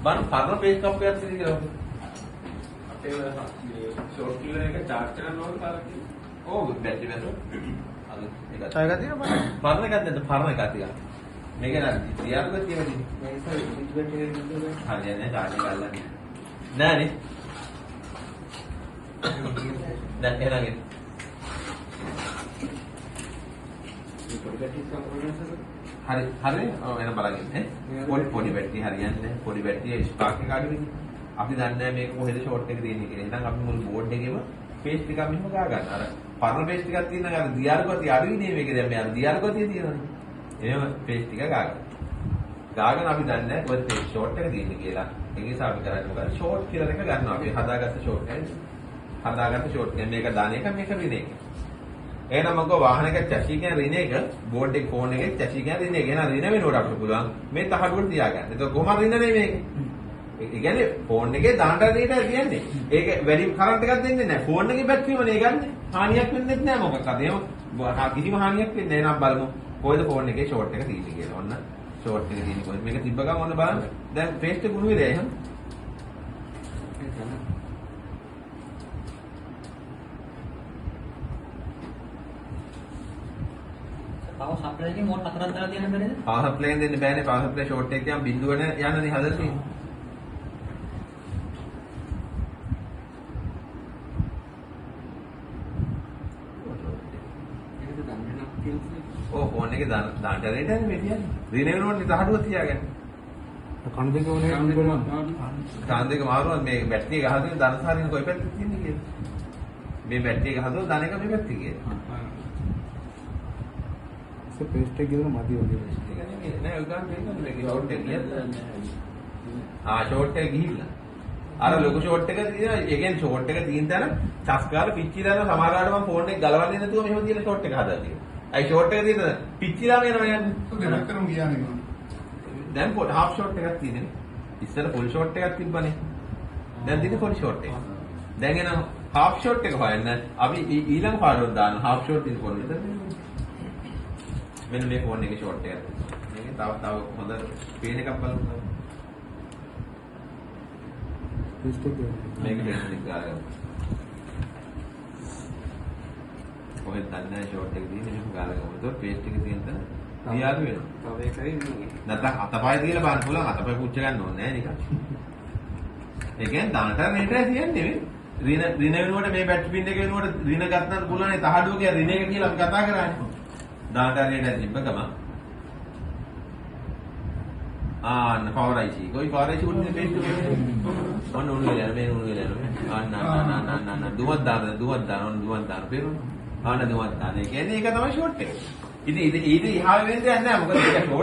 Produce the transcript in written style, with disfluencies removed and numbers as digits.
බන් පරණ පේස් කප්පයක් තියෙන කියලා. අපේ මේ ෂෝට් කිලර් එක චාර්ජ් කරන්න ඕන තරකින්. ඕ බැටරි වැටුන. අද ඒක ඡය ගතිය පරණ එකක් නැද්ද පරණ එකක් ටිකක්. මේක නේද දියාරුක තියෙන්නේ. මේක ස්විච් බැටරි එක නේද? හරියන්නේ චාර්ජ් කරලා නෑනේ. දැන් එනගෙන. මේ පොඩි බැටරි කම්පොනන්ට්ස් එක හරි ඔව් එන බලන්න ඈ පොඩි බැටරි හරියන්නේ පොඩි බැටරි ස්පාර්ක් එක අඩුයි අපි දන්නේ නැහැ මේක කොහෙද ෂෝට් එක තියෙන්නේ කියලා. එහෙනම් අපි මුළු බෝඩ් එකේම පේස් ටිකක් මෙහෙම ගා ගන්න. අර පරණ පේස් ටිකක් තියෙනවා අර දියාරුකතිය අඩුයි නේ මේකේ දැන් මේ අර දියාරුකතිය තියෙනවනේ. එහෙම පේස් ටික ගා ගන්න. ගාගෙන අපි දන්නේ නැහැ කොහෙද ෂෝට් එක තියෙන්නේ කියලා. ඒ නිසා අපි කරන්නේ මොකද ෂෝට් කියලා එක ගන්නවා. අපි හදාගත්ත ෂෝට් එක. හදාගත්ත ෂෝට් එක මේක දාන එක මේක රින එක. එහෙනම් මම ගෝ වාහනයක චැසි කියන රින එක බෝඩ් එක ෆෝන් එකේ චැසි කියන රින එක. එහෙනම් රින වෙනකොට අපිට පුළුවන් මේ තහඩුවට තියාගන්න. ඒක කොහොම රින නෙමෙයි මේක. ඒ කියන්නේ ෆෝන් එකේ දාන්න දෙයට කියන්නේ. ඒක වැඩි කරන්ට් එකක් දෙන්නේ නැහැ. ෆෝන් එකේ බැටරිමනේ ගන්න. හානියක් වෙන්නේ නැහැ මොකක්ද. එහෙම කිසිම හානියක් වෙන්නේ නැහැ. එහෙනම් බලමු කොහෙද ෆෝන් එකේ ෂෝට් එක තියෙන්නේ කියලා. ඔන්න ෂෝට් එක තියෙන්නේ කොහෙද. මේක තිබ්බ ගමන් ඔන්න බලන්න. දැන් පේස්ට් එක ගුණ වෙලා එහෙනම්. පවර් සප්ලයි එකේ මෝඩ් හතරක් දාලා තියෙන බැරිද? පවර් සප්ලයි එකෙන් දෙන්න බෑනේ. පවර් සප්ලයි ෂෝට් එක කියන් බිඳුවනේ යන්නනේ හදලා තියෙන්නේ. ඒක දන්නේ නැත්නම් කියන්නේ. ඔව් ෆෝන් එකේ දාන්න දෙන්නේ මේ කියන්නේ. රින වෙනකොට තහඩුව තියාගන්න. කණු දෙක ඕනේ නේද? කාන් දෙක මාරුවා මේ බැටරි එක ගහගෙන ධනසාරින කොයි පැත්තද තියෙන්නේ කියලා. මේ බැටරි එක හදුවා ධන එක මේ පැත්තේ කියලා. ඒක පේස්ට් එක ගිහලා මදි වගේ. නෑ උගන් දෙන්නේ මේක ෂෝට් එක ගියද? ෂෝට් එක ගිහිල්ලා. අර ලොකු ෂෝට් එක තියෙනවා. ඒ කියන්නේ ෂෝට් එක තියෙන තැන චස්කාර පිච්චිලා යන සමහරවිට මම ෆෝන් එක ගලවන්නේ නැතුව මෙහෙම තියෙන ෂෝට් එක හදලා තියෙනවා. අයි ෂෝට් එක තියෙන පිච්චිලාම යනවා යන්නේ. දෙකක් කරමු ගියානේ මම. දැන් පොඩි හාෆ් ෂෝට් එකක් තියෙනනේ. ඉස්සර ෆුල් ෂෝට් එකක් තිබ්බනේ. දැන් තියෙන පොඩි ෂෝට් එක. දැන් එන හාෆ් ෂෝට් එක හොයන්න අපි ඊළඟ පාඩුවක් දාන්න හාෆ් ෂෝට් තියෙන පොඩි. මෙන්න මේ ෆෝන් එකේ ෂෝට් එකක්. මේකේ තව හොඳ පේන එකක් බලමු. පේස්ට් එක මේක පේස්ට් එක ගාලා. කොහෙද දන්නේ ෂෝට් එක තියෙන්නේ මේක ගාලා ගමු. ඒක පේස්ට් එක තියෙන තැන දියාරු වෙනවා. තව එකයි නේ. නැත්නම් අතපය තියලා බලන්න පුළුවන් අතපය පුච්ච ගන්න ඕනේ නෑ නිකන්. ඒ කියන්නේ දානට රේටය කියන්නේ රින වෙනුවට මේ බැටරි පින් එක වෙනුවට රින ගන්නත් පුළුවන් නේ තහඩුව කියන රින එක කියලා අපි කතා කරන්නේ. දානට රේටය තිබ්බ ගම. Power IC. කොයි පවර් IC උන්නේ පේස්ට් එකේ. ඔන්න උන්නේ මේ උන්නේ අන්න දුවත් දාන පේනවා. දුවත් දාන. ඒ කියන්නේ ඒක තමයි ෂෝට් එක. ඉතින් ඊට ඉහාව වෙන්නේ නැහැ මොකද ඒක